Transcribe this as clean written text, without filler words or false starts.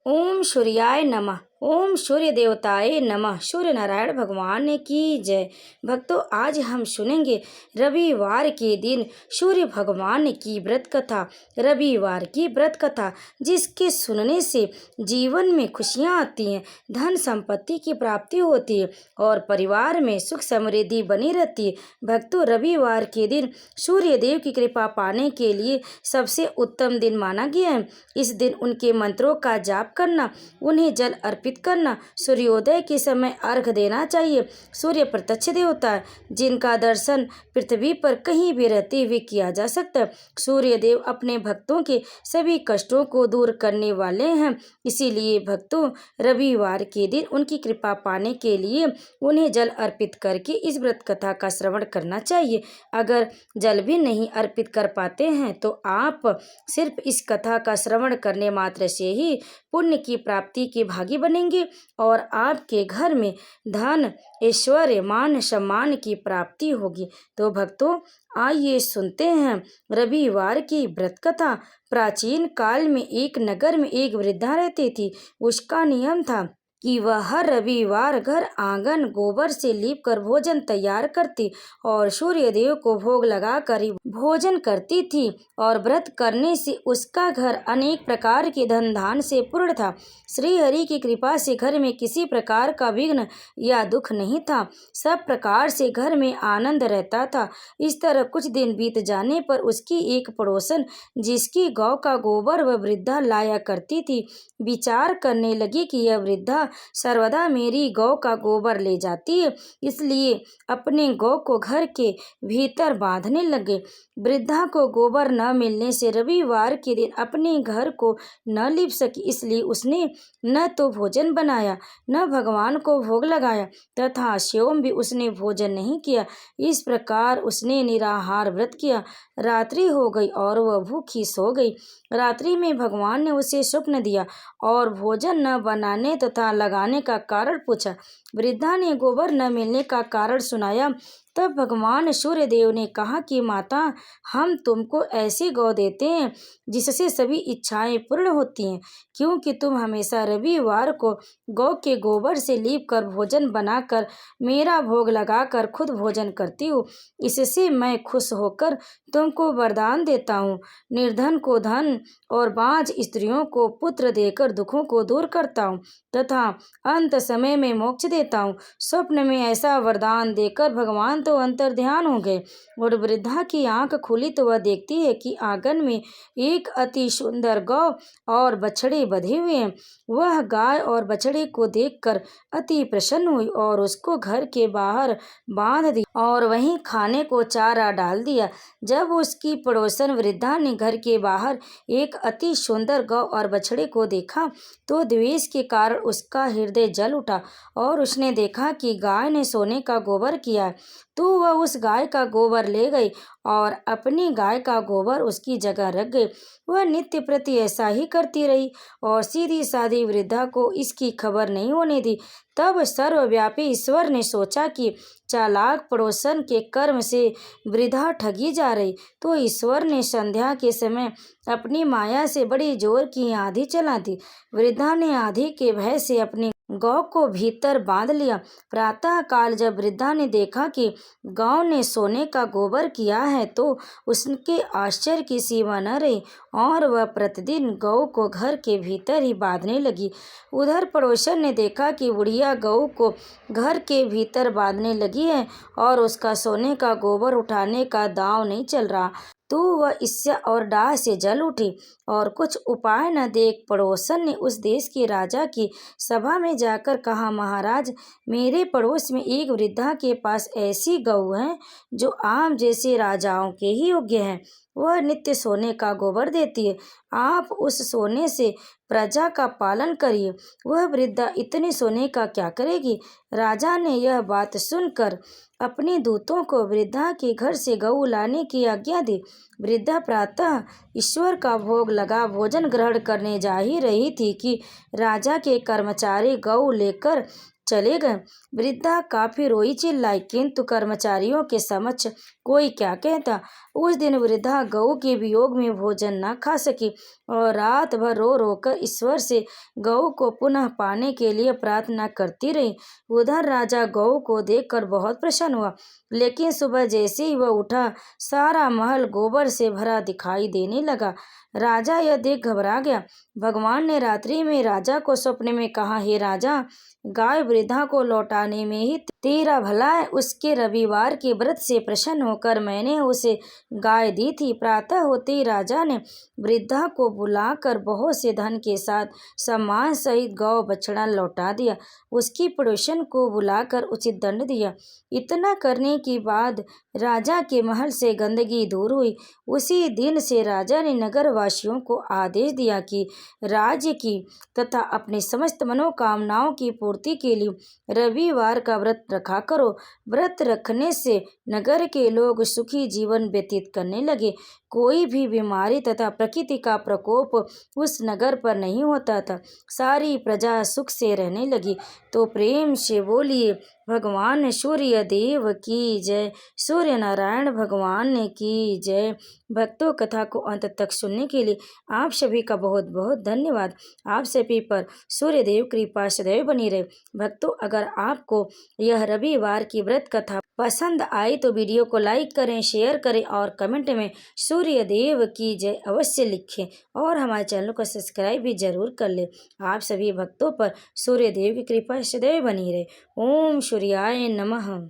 ओम सूर्याय नमः। ओम सूर्य देवताय नमः। सूर्य नारायण भगवान की जय। भक्तों, आज हम सुनेंगे रविवार के दिन सूर्य भगवान की व्रत कथा। रविवार की व्रत कथा जिसके सुनने से जीवन में खुशियाँ आती हैं, धन संपत्ति की प्राप्ति होती है और परिवार में सुख समृद्धि बनी रहती है। भक्तों, रविवार के दिन सूर्य देव की कृपा पाने के लिए सबसे उत्तम दिन माना गया है। इस दिन उनके मंत्रों का जाप करना, उन्हें जल अर्पित करना, सूर्योदय के समय अर्घ देना चाहिए। सूर्य प्रत्यक्ष देवता है जिनका दर्शन पृथ्वी पर कहीं भी रहते हुए किया जा सकता है। सूर्य देव अपने भक्तों के सभी कष्टों को दूर करने वाले हैं। इसीलिए भक्तों, रविवार के दिन उनकी कृपा पाने के लिए उन्हें जल अर्पित करके इस व्रत कथा का श्रवण करना चाहिए। अगर जल भी नहीं अर्पित कर पाते हैं तो आप सिर्फ इस कथा का श्रवण करने मात्र से ही पुण्य की प्राप्ति के भागी बनेंगे और आपके घर में धन, ऐश्वर्य, मान सम्मान की प्राप्ति होगी। तो भक्तों, आइए सुनते हैं रविवार की व्रत कथा। प्राचीन काल में एक नगर में एक वृद्धा रहती थी। उसका नियम था कि वह हर रविवार घर आंगन गोबर से लीप कर भोजन तैयार करती और सूर्य देव को भोग लगाकर ही भोजन करती थी। और व्रत करने से उसका घर अनेक प्रकार के धन धान से पूर्ण था। श्री हरि की कृपा से घर में किसी प्रकार का विघ्न या दुख नहीं था। सब प्रकार से घर में आनंद रहता था। इस तरह कुछ दिन बीत जाने पर उसकी एक पड़ोसन, जिसकी गौ का गोबर वह वृद्धा लाया करती थी, विचार करने लगी कि यह वृद्धा सर्वदा मेरी गौ का गोबर ले जाती है, इसलिए अपने गौ को घर के भीतर बांधने लगे। वृद्धा को गोबर न मिलने से रविवार के दिन अपने घर को न लीप सकी, इसलिए उसने न तो भोजन बनाया, न भगवान को भोग लगाया तथा स्वयं भी उसने भोजन नहीं किया। इस प्रकार उसने निराहार व्रत किया। रात्रि हो गई और वह भूखी सो गई। रात्रि में भगवान ने उसे स्वप्न दिया और भोजन न बनाने तथा लगाने का कारण पूछा। वृद्धा ने गोबर न मिलने का कारण सुनाया। तब भगवान सूर्य देव ने कहा कि माता, हम तुमको ऐसी गौ देते हैं जिससे सभी इच्छाएं पूर्ण होती हैं, क्योंकि तुम हमेशा रविवार को गौ के गोबर से लीप कर भोजन बनाकर मेरा भोग लगाकर खुद भोजन करती हो। इससे मैं खुश होकर तुमको वरदान देता हूँ। निर्धन को धन और बांझ स्त्रियों को पुत्र देकर दुखों को दूर करता हूँ तथा अंत समय में मोक्ष देता हूँ। स्वप्न में ऐसा वरदान देकर भगवान तो अंतर्ध्यान हो गए और वृद्धा की आंख खुली तो वह देखती है कि आंगन में एक अति सुंदर गौ और बछड़े बंधे हुए हैं। वह गाय और बछड़े को देखकर अति प्रसन्न हुई और उसको घर के बाहर बांध दी और वहीं खाने को चारा डाल दिया। जब उसकी पड़ोसन वृद्धा ने घर के बाहर एक अति सुंदर गौ और बछड़े को देखा तो द्वेष के कारण उसका हृदय जल उठा और उसने देखा कि गाय ने सोने का गोबर किया है, तो वह उस गाय का गोबर ले गई और अपनी गाय का गोबर उसकी जगह रख गई। वह नित्य प्रति ऐसा ही करती रही और सीधी सादी वृद्धा को इसकी खबर नहीं होने दी। तब सर्वव्यापी ईश्वर ने सोचा कि चालाक पड़ोसन के कर्म से वृद्धा ठगी जा रही, तो ईश्वर ने संध्या के समय अपनी माया से बड़ी जोर की आंधी चला दी। वृद्धा ने आंधी के भय से अपनी गौ को भीतर बांध लिया। प्रातः काल जब वृद्धा ने देखा कि गौ ने सोने का गोबर किया है तो उसके आश्चर्य की सीमा न रही और वह प्रतिदिन गौ को घर के भीतर ही बांधने लगी। उधर पड़ोसन ने देखा कि बुढ़िया गौ को घर के भीतर बांधने लगी है और उसका सोने का गोबर उठाने का दांव नहीं चल रहा, तो वह ईर्ष्या और डाह से जल उठी और कुछ उपाय न देख पड़ोसन ने उस देश के राजा की सभा में जाकर कहा, महाराज, मेरे पड़ोस में एक वृद्धा के पास ऐसी गौ है जो आम जैसे राजाओं के ही योग्य है। वह नित्य सोने का गोबर देती है। आप उस सोने से प्रजा का पालन करिए। वह वृद्धा इतने सोने का क्या करेगी? राजा ने यह बात सुनकर अपने दूतों को वृद्धा के घर से गऊ लाने की आज्ञा दी। वृद्धा प्रातः ईश्वर का भोग लगा भोजन ग्रहण करने जा ही रही थी कि राजा के कर्मचारी गऊ लेकर चले गए। वृद्धा काफी रोई चिल्लाई, किंतु कर्मचारियों के समक्ष कोई क्या कहता। उस दिन वृद्धा गऊ के वियोग में भोजन न खा सकी और रात भर रो रो कर ईश्वर से गऊ को पुनः पाने के लिए प्रार्थना करती रही। उधर राजा गऊ को देखकर बहुत प्रसन्न हुआ, लेकिन सुबह जैसे ही वह उठा, सारा महल गोबर से भरा दिखाई देने लगा। राजा यह देख घबरा गया। भगवान ने रात्रि में राजा को सपने में कहा, हे राजा, गाय वृद्धा को लौटाने में ही तेरा भला है। उसके रविवार के व्रत से प्रसन्न होकर मैंने उसे गाय दी थी। प्रातः होते ही राजा ने वृद्धा को बुलाकर बहुत से धन के साथ सम्मान सहित गौ बछड़ा लौटा दिया। उसकी पड़ोसन को बुलाकर उचित दंड दिया। इतना करने के बाद राजा के महल से गंदगी दूर हुई। उसी दिन से राजा ने नगर वासियों को आदेश दिया कि राज्य की तथा अपनी समस्त मनोकामनाओं की पूर्ति के लिए रविवार का व्रत रखा करो। व्रत रखने से नगर के लोग सुखी जीवन व्यतीत करने लगे। कोई भी बीमारी तथा प्रकृति का प्रकोप उस नगर पर नहीं होता था। सारी प्रजा सुख से रहने लगी। तो प्रेम से बोलिए भगवान सूर्य देव की जय, सूर्य नारायण भगवान की जय। भक्तों, कथा को अंत तक सुनने के लिए आप सभी का बहुत बहुत धन्यवाद। आप सभी पर सूर्य देव कृपा सदैव बनी रहे। भक्तों, अगर आपको यह रविवार की व्रत कथा पसंद आई तो वीडियो को लाइक करें, शेयर करें और कमेंट में सूर्य देव की जय अवश्य लिखें और हमारे चैनल को सब्सक्राइब भी जरूर कर लें। आप सभी भक्तों पर सूर्य देव की कृपा सदैव बनी रहे। ओम सूर्याय नमः।